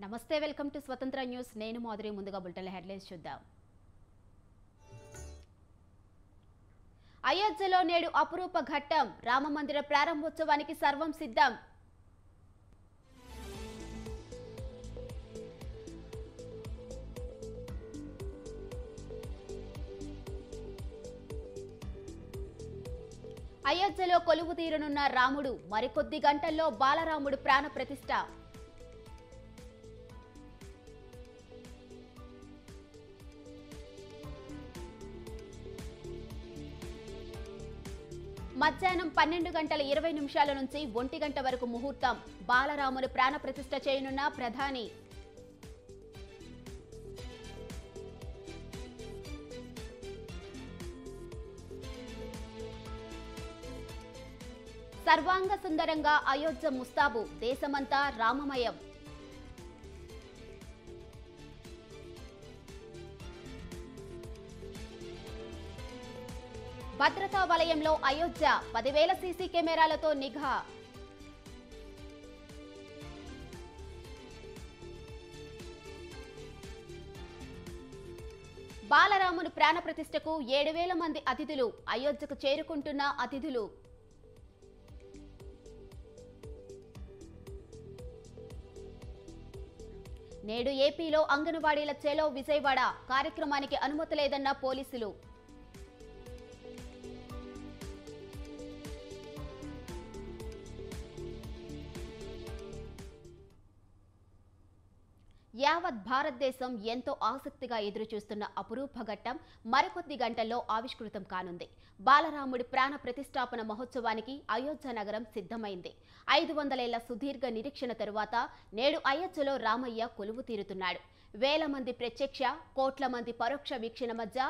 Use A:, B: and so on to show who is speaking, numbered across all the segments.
A: నమస్తే welcome to స్వతంత్ర news నేను మాధురి ముందుగా బులెటిన్ హెడ్లైన్స్ చూద్దాం అయోధ్యలో నేడు అపురూప ఘట్టం రామమందిర ప్రారంభోత్సవానికి సర్వం సిద్ధం అయోధ్యలో కొలువు తీరనున్న రాముడు మరికొద్ది గంటల్లో బాలరాముడు ప్రాణ ప్రతిష్ఠ మధ్యాహ్నం 12:20 నుంచి 1 గంట వరకు ముహూర్తం బాలరాములు ప్రాణ ప్రతిష్ఠ చేయనున్న ప్రధాని సర్వాంగ సుందరంగా అయోధ్య ముస్తాబు దేశమంతా రామమయం భద్రతా వలయంలో అయోధ్య 10,000 సీసీ కెమెరాలతో నిఘా బాలరాముని ప్రాణ ప్రతిష్ఠకు 7,000 మంది అతిథులు అయోధ్యకు చేరుకుంటున్న అతిథులు నేడు ఏపీలో అంగన్వాడీల చేలో విజయవాడ కార్యక్రమానికి అనుమతి లేదన్న పోలీసులు యావత్ భారతదేశం ఎంతో ఆసక్తిగా ఎదురుచూస్తున్న అపురూప ఘట్టం మరికొద్ది గంటల్లో ఆవిష్కృతం కానుంది. బాలరాముడి ప్రాణ ప్రతిష్టాపన మహోత్సవానికి అయోధ్య నగరం సిద్ధమైంది. 500 ఏళ్ల సుదీర్ఘ నిరీక్షణ తరువాత నేడు అయోధ్యలో రామయ్య కొలువు తీరుతున్నాడు. వేల మంది ప్రత్యక్ష, కోట్ల మంది పరోక్ష వీక్షణ మధ్య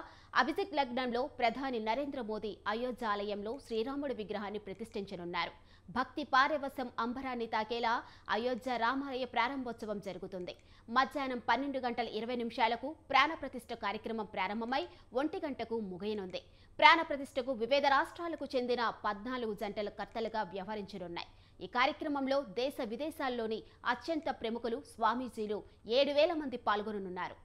A: అభిషేక్ లగ్నంలో ప్రధాని నరేంద్ర మోదీ అయోధ్య ఆలయంలో శ్రీరాముడి విగ్రహాన్ని ప్రతిష్ఠించనున్నారు. భక్తి పారవశ్యం అంబరాన్ని తాకేలా అయోధ్య రామాలయ ప్రారంభోత్సవం జరుగుతుంది. మధ్యాహ్నం 12:20 ప్రాణ ప్రతిష్ఠ కార్యక్రమం ప్రారంభమై 1 గంటకు ముగియనుంది. ప్రాణ ప్రతిష్ఠకు వివిధ రాష్ట్రాలకు చెందిన 14 జంటల కర్తలుగా వ్యవహరించనున్నాయి. ఈ కార్యక్రమంలో దేశ విదేశాల్లోని అత్యంత ప్రముఖులు, స్వామీజీలు 7,000 మంది పాల్గొననున్నారు.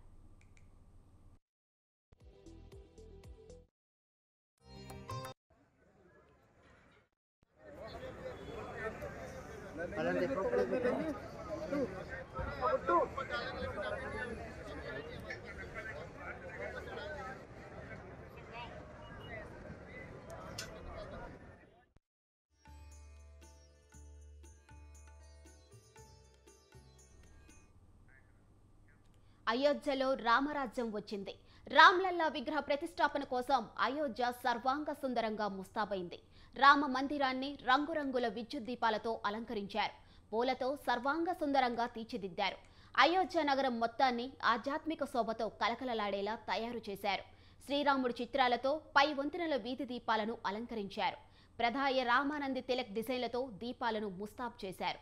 A: అయోధ్యలో రామరాజ్యం వచ్చింది. రామ్లల్లా విగ్రహ ప్రతిష్టాపన కోసం అయోధ్య సర్వాంగ సుందరంగా ముస్తాబైంది. రామ మందిరాన్ని రంగురంగుల విద్యుత్ దీపాలతో అలంకరించారు. పూలతో సర్వాంగ సుందరంగా తీర్చిదిద్దారు. అయోధ్య నగరం మొత్తాన్ని ఆధ్యాత్మిక శోభతో కలకలలాడేలా తయారు చేశారు. శ్రీరాముడి చిత్రాలతో పై వంతెనల వీధి దీపాలను అలంకరించారు. ప్రధాయ రామానంది తిలక్ డిజైన్లతో దీపాలను ముస్తాబ్ చేశారు.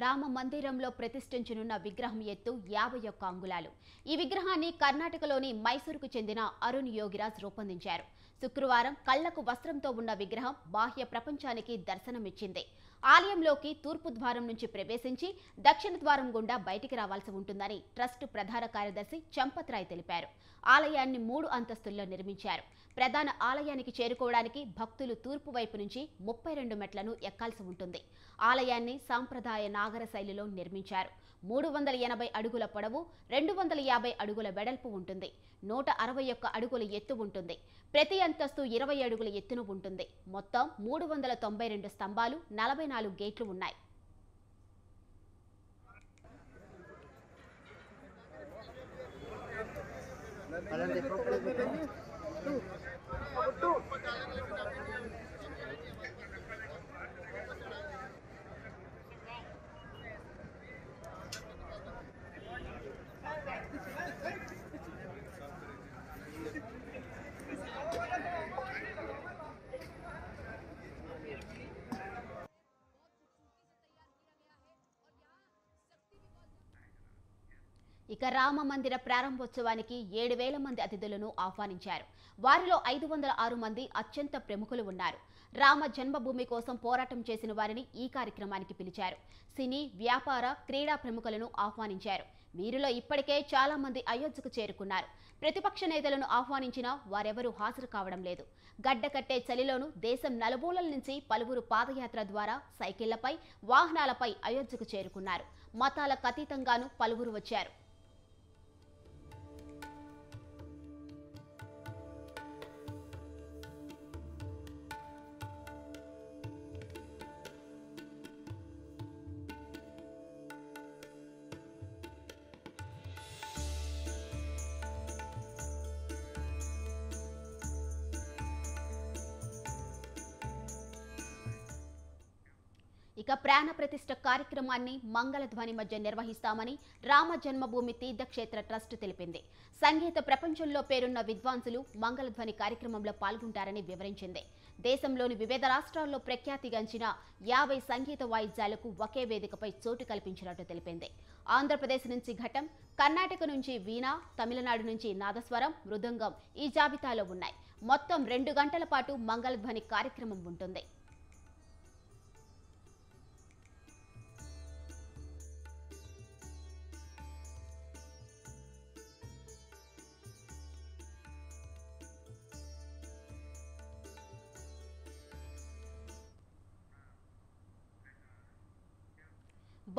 A: రామ మందిరంలో ప్రతిష్ఠించనున్న విగ్రహం ఎత్తు 51 అంగుళాలు. ఈ విగ్రహాన్ని కర్ణాటకలోని మైసూరుకు చెందిన అరుణ్ యోగిరాజ్ రూపొందించారు. శుక్రవారం కళ్లకు వస్త్రంతో ఉన్న విగ్రహం బాహ్య ప్రపంచానికి దర్శనమిచ్చింది. ఆలయంలోకి తూర్పు ద్వారం నుంచి ప్రవేశించి దక్షిణ ద్వారం గుండా బయటికి రావాల్సి ఉంటుందని ట్రస్ట్ ప్రధాన కార్యదర్శి చంపత్ రాయ్ తెలిపారు. ఆలయాన్ని 3 అంతస్తుల్లో నిర్మించారు. ప్రధాన ఆలయానికి చేరుకోవడానికి భక్తులు తూర్పు వైపు నుంచి 32 మెట్లను ఎక్కాల్సి ఉంటుంది. ఆలయాన్ని సాంప్రదాయ నాగర శైలిలో నిర్మించారు. 380 అడుగుల పొడవు, 250 అడుగుల వెడల్పు ఉంటుంది. 161 అడుగుల ఎత్తు ఉంటుంది. ప్రతి అంతస్తు 20 అడుగుల ఎత్తున ఉంటుంది. మొత్తం 392 స్తంభాలు, 44 గేట్లు ఉన్నాయి. ఇక రామ మందిర ప్రారంభోత్సవానికి 7,000 మంది అతిథులను ఆహ్వానించారు. వారిలో 506 మంది అత్యంత ప్రముఖులు ఉన్నారు. రామ జన్మభూమి కోసం పోరాటం చేసిన వారిని ఈ కార్యక్రమానికి పిలిచారు. సినీ, వ్యాపార, క్రీడా ప్రముఖులను ఆహ్వానించారు. వీరిలో ఇప్పటికే చాలా మంది అయోధ్యకు చేరుకున్నారు. ప్రతిపక్ష నేతలను ఆహ్వానించినా వారెవరూ హాజరు కావడం లేదు. గడ్డకట్టే చలిలోనూ దేశం నలుమూలల నుంచి పలువురు పాదయాత్ర ద్వారా సైకిళ్లపై, వాహనాలపై అయోధ్యకు చేరుకున్నారు. మతాలకు అతీతంగానూ పలువురు వచ్చారు. ఇక ప్రాణ ప్రతిష్ఠ కార్యక్రమాన్ని మంగళధ్వని మధ్య నిర్వహిస్తామని రామ జన్మభూమి తీర్థక్షేత్ర ట్రస్ట్ తెలిపింది. సంగీత ప్రపంచంలో పేరున్న విద్వాంసులు మంగళధ్వని కార్యక్రమంలో పాల్గొంటారని వివరించింది. దేశంలోని వివిధ రాష్ట్రాల్లో ప్రఖ్యాతిగాంచిన 50 సంగీత వాయిద్యాలకు ఒకే వేదికపై చోటు కల్పించినట్టు తెలిపింది. ఆంధ్రప్రదేశ్ నుంచి ఘటం, కర్ణాటక నుంచి వీణ, తమిళనాడు నుంచి నాదస్వరం, మృదంగం ఈ జాబితాలో ఉన్నాయి. మొత్తం 2 గంటల పాటు మంగళధ్వని కార్యక్రమం ఉంటుంది.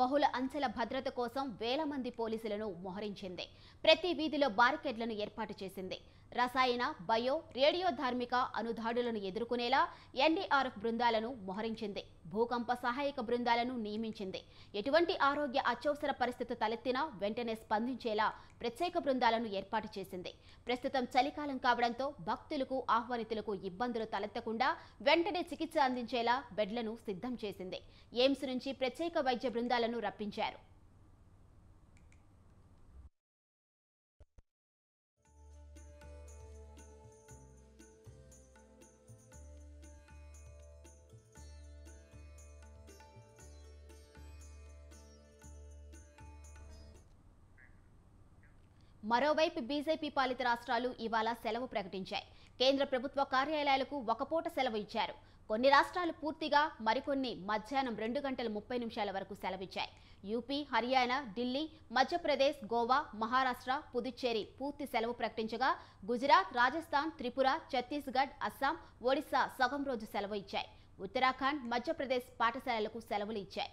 A: బహుళ అంచెల భద్రత కోసం వేల మంది పోలీసులను మోహరించింది. ప్రతి వీధిలో బారికేడ్లను ఏర్పాటు చేసింది. రసాయన, బయో, రేడియో ధార్మిక అనుదాడులను ఎదుర్కొనేలా ఎన్డీఆర్ఎఫ్ బృందాలను మోహరించింది. భూకంప సహాయక బృందాలను నియమించింది. ఎటువంటి ఆరోగ్య అత్యవసర పరిస్థితి తలెత్తినా వెంటనే స్పందించేలా ప్రత్యేక బృందాలను ఏర్పాటు చేసింది. ప్రస్తుతం చలికాలం కావడంతో భక్తులకు, ఆహ్వానితులకు ఇబ్బందులు తలెత్తకుండా వెంటనే చికిత్స అందించేలా బెడ్లను సిద్ధం చేసింది. ఎయిమ్స్ నుంచి ప్రత్యేక వైద్య బృందాలను రప్పించారు. మరోవైపు బీజేపీ పాలిత రాష్ట్రాలు ఇవాళ సెలవు ప్రకటించాయి. కేంద్ర ప్రభుత్వ కార్యాలయాలకు ఒక పూట సెలవు ఇచ్చారు. కొన్ని రాష్ట్రాలు పూర్తిగా, మరికొన్ని మధ్యాహ్నం 2 గంటల 30 నిమిషాల వరకు సెలవిచ్చాయి. యూపీ, హర్యానా, ఢిల్లీ, మధ్యప్రదేశ్, గోవా, మహారాష్ట్ర, పుదుచ్చేరి పూర్తి సెలవు ప్రకటించగా గుజరాత్, రాజస్థాన్, త్రిపుర, ఛత్తీస్గఢ్, అస్సాం, ఒడిశా సగం రోజు సెలవు ఇచ్చాయి. ఉత్తరాఖండ్, మధ్యప్రదేశ్ పాఠశాలలకు సెలవులు ఇచ్చాయి.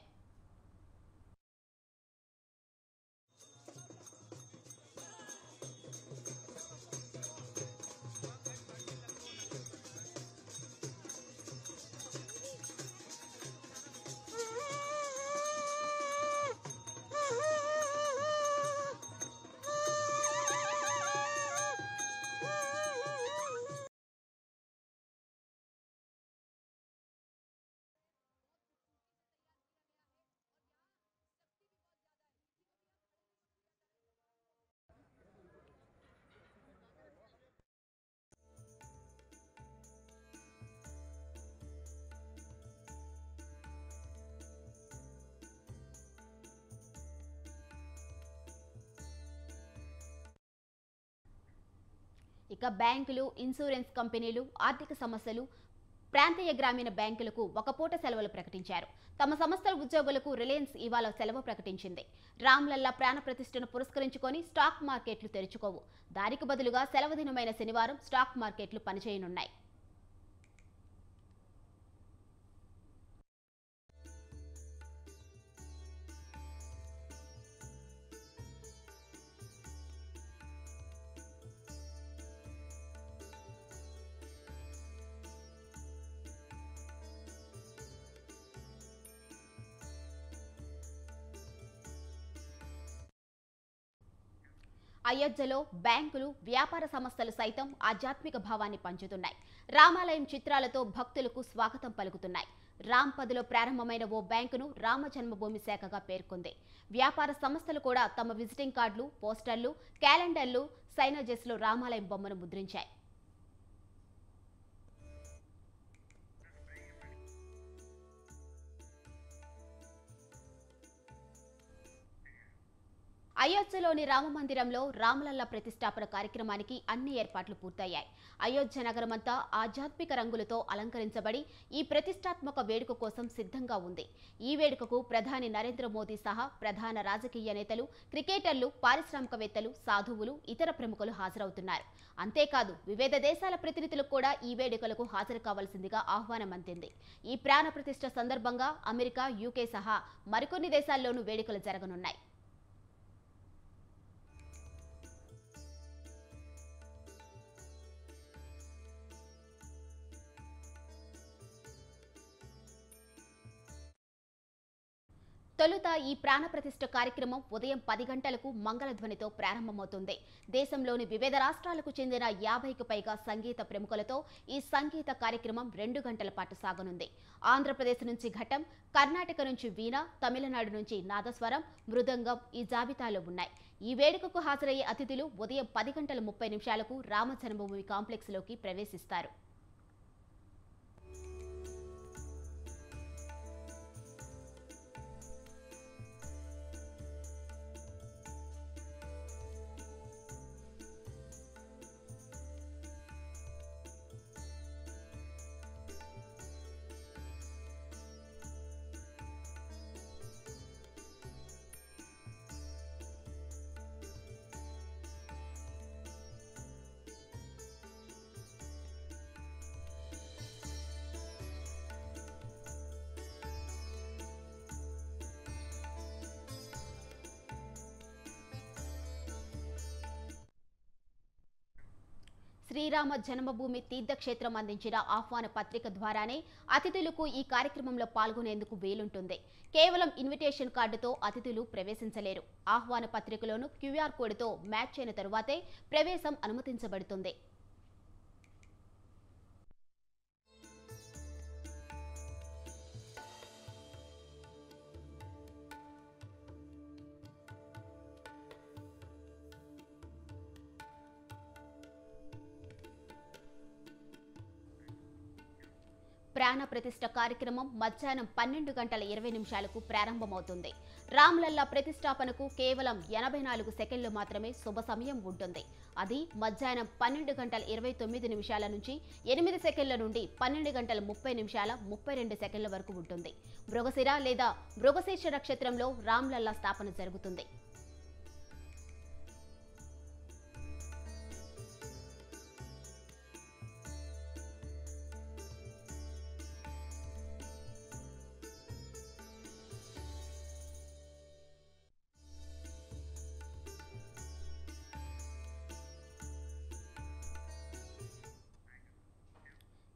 A: ఇక బ్యాంకులు, ఇన్సూరెన్స్ కంపెనీలు, ఆర్థిక సమస్యలు, ప్రాంతీయ గ్రామీణ బ్యాంకులకు ఒక పూట సెలవులు ప్రకటించారు. తమ సంస్థల ఉద్యోగులకు రిలయన్స్ ఇవాళ సెలవు ప్రకటించింది. రామ్లల్లా ప్రాణ ప్రతిష్టను పురస్కరించుకొని స్టాక్ మార్కెట్లు తెరుచుకోవు. దానికి బదులుగా సెలవు దినమైన శనివారం స్టాక్ మార్కెట్లు పనిచేయనున్నాయి. అయోధ్యలో బ్యాంకులు, వ్యాపార సంస్థలు సైతం ఆధ్యాత్మిక భావాన్ని పంచుతున్నాయి. రామాలయం చిత్రాలతో భక్తులకు స్వాగతం పలుకుతున్నాయి. రాంపథ్లో ప్రారంభమైన ఓ బ్యాంకును రామ జన్మభూమి శాఖగా పేర్కొంది. వ్యాపార సంస్థలు కూడా తమ విజిటింగ్ కార్డులు, పోస్టర్లు, క్యాలెండర్లు, సైనేజెస్లో రామాలయం బొమ్మను ముద్రించాయి. అయోధ్యలోని రామమందిరంలో రామలల్ల ప్రతిష్టాపన కార్యక్రమానికి అన్ని ఏర్పాట్లు పూర్తయ్యాయి. అయోధ్య నగరమంతా ఆధ్యాత్మిక రంగులతో అలంకరించబడి ఈ ప్రతిష్టాత్మక వేడుక కోసం సిద్ధంగా ఉంది. ఈ వేడుకకు ప్రధాని నరేంద్ర మోదీ సహా ప్రధాన రాజకీయ నేతలు, క్రికెటర్లు, పారిశ్రామికవేత్తలు, సాధువులు, ఇతర ప్రముఖులు హాజరవుతున్నారు. అంతేకాదు వివిధ దేశాల ప్రతినిధులకు కూడా ఈ వేడుకలకు హాజరు కావాల్సిందిగా ఆహ్వానం అందింది. ఈ ప్రాణ ప్రతిష్ఠ సందర్భంగా అమెరికా, యూకే సహా మరికొన్ని దేశాల్లోనూ వేడుకలు జరగనున్నాయి. తొలుత ఈ ప్రాణప్రతిష్ఠ కార్యక్రమం ఉదయం 10 గంటలకు మంగళధ్వనితో ప్రారంభమవుతుంది. దేశంలోని వివిధ రాష్ట్రాలకు చెందిన 50కి పైగా సంగీత ప్రముఖులతో ఈ సంగీత కార్యక్రమం 2 గంటల పాటు సాగనుంది. ఆంధ్రప్రదేశ్ నుంచి ఘటం, కర్ణాటక నుంచి వీణ, తమిళనాడు నుంచి నాదస్వరం, మృదంగం ఈ జాబితాలో ఉన్నాయి. ఈ వేడుకకు హాజరయ్యే అతిథులు ఉదయం 10:30 రామ జన్మభూమి కాంప్లెక్స్లోకి ప్రవేశిస్తారు. శ్రీరామ జన్మభూమి తీర్థక్షేత్రం అందించిన ఆహ్వాన పత్రిక ద్వారానే అతిథులకు ఈ కార్యక్రమంలో పాల్గొనేందుకు వీలుంటుంది. కేవలం ఇన్విటేషన్ కార్డుతో అతిథులు ప్రవేశించలేరు. ఆహ్వాన పత్రికలోను QR కోడ్తో మ్యాచ్ అయిన తరువాతే ప్రవేశం అనుమతించబడుతుంది. ప్రాణ ప్రతిష్ఠ కార్యక్రమం మధ్యాహ్నం 12:20 ప్రారంభమవుతుంది. రామ్లల్లా ప్రతిష్టాపనకు కేవలం 84 సెకండ్లు మాత్రమే శుభ సమయం ఉంటుంది. అది మధ్యాహ్నం 12:29 నుంచి 8 సెకండ్ల నుండి 12:30 వరకు ఉంటుంది. మృగశిర లేదా మృగశీర్ష నక్షత్రంలో రామ్లల్లా స్థాపన జరుగుతుంది.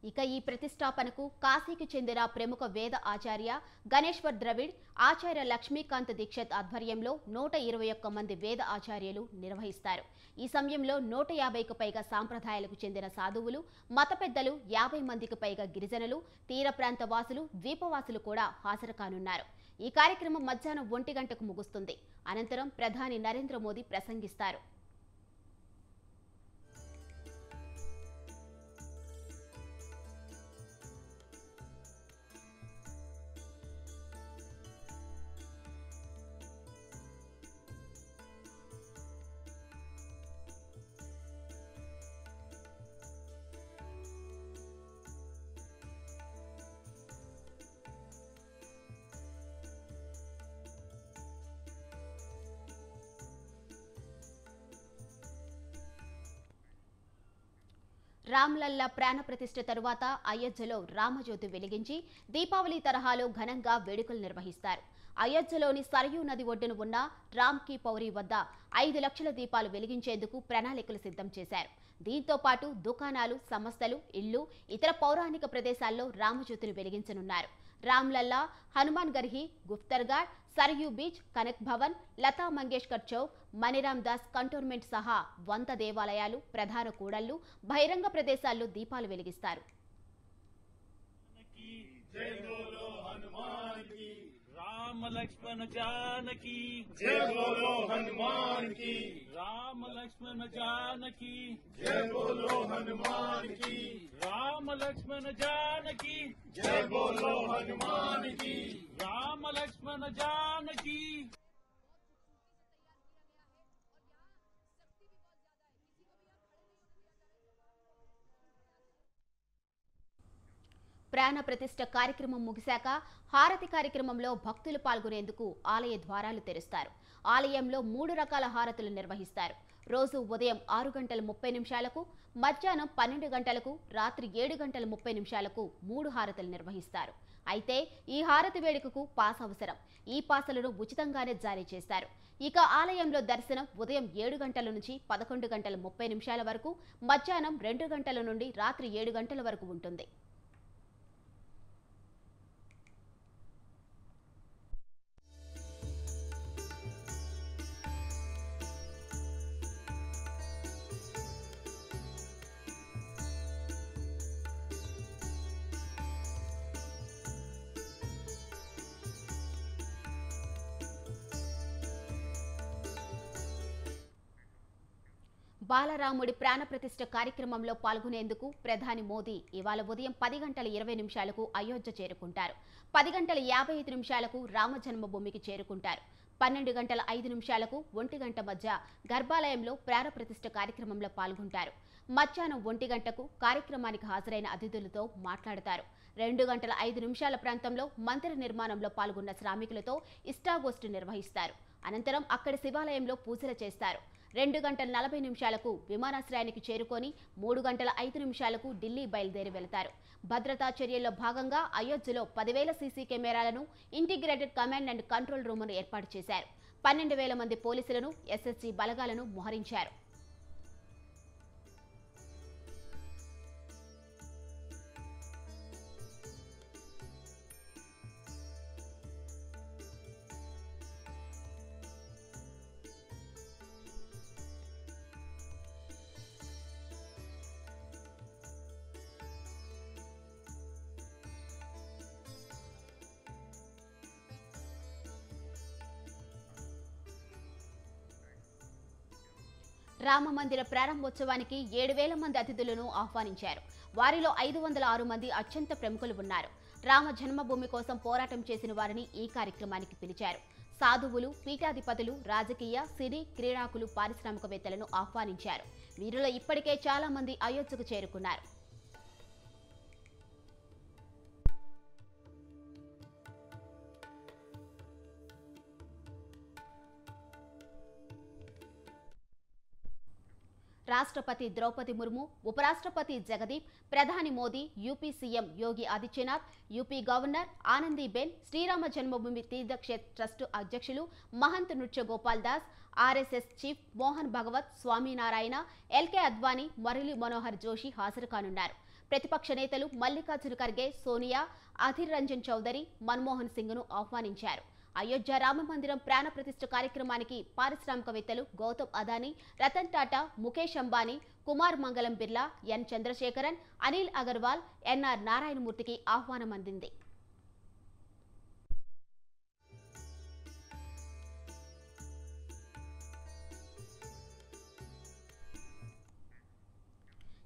A: ఇక ఈ ప్రతిష్టాపనకు కాశీకి చెందిన ప్రముఖ వేద ఆచార్య గణేశ్వర్ ద్రవిడ్, ఆచార్య లక్ష్మీకాంత్ దీక్షిత్ ఆధ్వర్యంలో 121 మంది వేద ఆచార్యులు నిర్వహిస్తారు. ఈ సమయంలో 150కు పైగా సాంప్రదాయాలకు చెందిన సాధువులు, మత పెద్దలు, 50 మందికి పైగా గిరిజనులు, తీర ప్రాంత వాసులు, ద్వీపవాసులు కూడా హాజరు కానున్నారు. ఈ కార్యక్రమం మధ్యాహ్నం 1 గంటకు ముగుస్తుంది. అనంతరం ప్రధాని నరేంద్ర మోదీ ప్రసంగిస్తారు. రామ్లల్లా ప్రాణప్రతిష్ఠ తరువాత అయోధ్యలో రామజ్యోతి వెలిగించి దీపావళి తరహాలో ఘనంగా వేడుకలు నిర్వహిస్తారు. అయోధ్యలోని సరయూ నది ఒడ్డున ఉన్న రామ్ కీ పౌరి వద్ద 5 లక్షల దీపాలు వెలిగించేందుకు ప్రణాళికలు సిద్ధం చేశారు. దీంతో పాటు దుకాణాలు, సంస్థలు, ఇళ్లు, ఇతర పౌరాణిక ప్రదేశాల్లో రామజ్యోతిని వెలిగించనున్నారు. రామ్లల్లా, హనుమాన్ గర్హి, గుఫ్తర్ఘాట్, సరయూ బీచ్, కనక్ భవన్, లతా మంగేష్కర్ చౌక్, మణిరామ్ దాస్ కంటోన్మెంట్ సహా 100 దేవాలయాలు, ప్రధాన కూడళ్లు, బహిరంగ ప్రదేశాల్లో దీపాలు వెలిగిస్తారు.
B: राम लक्ष्मण जानकी
C: जय बोलो हनुमान की।
B: राम लक्ष्मण जानकी
C: जय बोलो हनुमान की।
B: राम लक्ष्मण जानकी
C: जय बोलो हनुमान की।
B: राम लक्ष्मण जानकी।
A: ప్రాణ ప్రతిష్ఠ కార్యక్రమం ముగిశాక హారతి కార్యక్రమంలో భక్తులు పాల్గొనేందుకు ఆలయ ద్వారాలు తెరుస్తారు. ఆలయంలో 3 రకాల హారతులు నిర్వహిస్తారు. రోజు ఉదయం 6 గంటల 30 నిమిషాలకు, మధ్యాహ్నం 12 గంటలకు, రాత్రి 7 గంటల 30 నిమిషాలకు 3 హారతులు నిర్వహిస్తారు. అయితే ఈ హారతి వేడుకకు పాస్ అవసరం. ఈ పాసులను ఉచితంగానే జారీ చేస్తారు. ఇక ఆలయంలో దర్శనం ఉదయం 7 గంటల నుంచి 11 గంటల 30 నిమిషాల వరకు, మధ్యాహ్నం 2 గంటల నుండి రాత్రి 7 గంటల వరకు ఉంటుంది. బాలరాముడి ప్రాణప్రతిష్ఠ కార్యక్రమంలో పాల్గొనేందుకు ప్రధాని మోదీ ఇవాళ ఉదయం 10 గంటల 20 నిమిషాలకు అయోధ్య చేరుకుంటారు. 10 గంటల 55 నిమిషాలకు రామ జన్మభూమికి చేరుకుంటారు. 12 గంటల 5 నిమిషాలకు 1 గంట మధ్య గర్భాలయంలో ప్రాణప్రతిష్ఠ కార్యక్రమంలో పాల్గొంటారు. మధ్యాహ్నం 1 గంటకు కార్యక్రమానికి హాజరైన అతిథులతో మాట్లాడతారు. 2 గంటల 5 నిమిషాల ప్రాంతంలో మందిర నిర్మాణంలో పాల్గొన్న శ్రామికులతో ఇష్టాగోష్ఠి నిర్వహిస్తారు. అనంతరం అక్కడి శివాలయంలో పూజలు చేస్తారు. 2 గంటల 40 నిమిషాలకు విమానాశ్రయానికి చేరుకొని 3 గంటల 5 నిమిషాలకు ఢిల్లీ బయలుదేరి వెళతారు. భద్రతా చర్యల్లో భాగంగా అయోధ్యలో 10,000 సీసీ కెమెరాలను, ఇంటిగ్రేటెడ్ కమాండ్ అండ్ కంట్రోల్ రూమ్ను ఏర్పాటు చేశారు. 12,000 మంది పోలీసులను, ఎస్ఎస్జీ బలగాలను మోహరించారు. రామ మందిర ప్రారంభోత్సవానికి 7,000 మంది అతిథులను ఆహ్వానించారు. వారిలో 506 మంది అత్యంత ప్రముఖులు ఉన్నారు. రామ జన్మభూమి కోసం పోరాటం చేసిన వారిని ఈ కార్యక్రమానికి పిలిచారు. సాధువులు, పీఠాధిపతులు, రాజకీయ, సినీ, క్రీడాకులు, పారిశ్రామికవేత్తలను ఆహ్వానించారు. వీరిలో ఇప్పటికే చాలా మంది అయోధ్యకు చేరుకున్నారు. రాష్ట్రపతి ద్రౌపది ముర్ము, ఉపరాష్ట్రపతి జగదీప్, ప్రధాని Modi, UP CM Yogi Adityanath, UP governor Anandiben, Srirama జన్మభూమి తీర్థక్షేత్ర ట్రస్టు అధ్యక్షులు మహంత్ నృత్య Gopal Das, RSS chief Mohan Bhagwat, Swaminarayan, LK Advani, Murali Manohar Joshi హాజరు కానున్నారు. ప్రతిపక్ష నేతలు మల్లికార్జున ఖర్గే, సోనియా, అధీర్ రంజన్ చౌదరి, మన్మోహన్ సింగ్ను ఆహ్వానించారు. అయోధ్య రామ మందిరం ప్రాణ ప్రతిష్ఠ కార్యక్రమానికి పారిశ్రామికవేత్తలు గౌతమ్ అదానీ, రతన్ టాటా, ముఖేష్ అంబానీ, కుమార్ మంగళం బిర్లా, ఎన్ చంద్రశేఖరన్, అనిల్ అగర్వాల్, ఎన్ఆర్ నారాయణమూర్తికి ఆహ్వానం అందింది.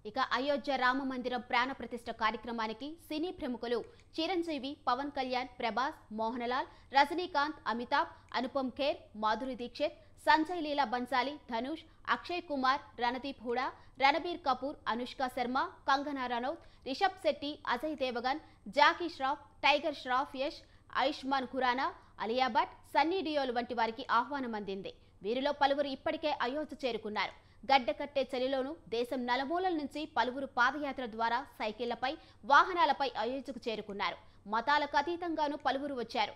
A: ఇక అయోధ్య రామ మందిరం ప్రాణ ప్రతిష్ఠ కార్యక్రమానికి సినీ ప్రముఖులు చిరంజీవి, పవన్ కళ్యాణ్, ప్రభాస్, మోహన్లాల్, రజనీకాంత్, అమితాబ్, అనుపమ్ ఖేర్, మాధురి దీక్షిత్, సంజయ్ లీలా బన్సాలి, ధనుష్, అక్షయ్ కుమార్, రణదీప్ హూడా, రణబీర్ కపూర్, అనుష్క శర్మ, కంగనా రనౌత్, రిషబ్ శెట్టి, అజయ్ దేవగన్, జాకీ ష్రాఫ్, టైగర్ ష్రాఫ్, యష్, ఆయుష్మాన్ ఖురానా, అలియా భట్, సన్నీ డియోల్ వంటి వారికి ఆహ్వానం అందింది. వీరిలో పలువురు ఇప్పటికే అయోధ్య చేరుకున్నారు. గడ్డకట్టే చలిలోనూ దేశం నలుమూలల నుంచి పలువురు పాదయాత్ర ద్వారా సైకిళ్లపై వాహనాలపై అయోధ్యకు చేరుకున్నారు. మతాలకు అతీతంగానూ పలువురు వచ్చారు.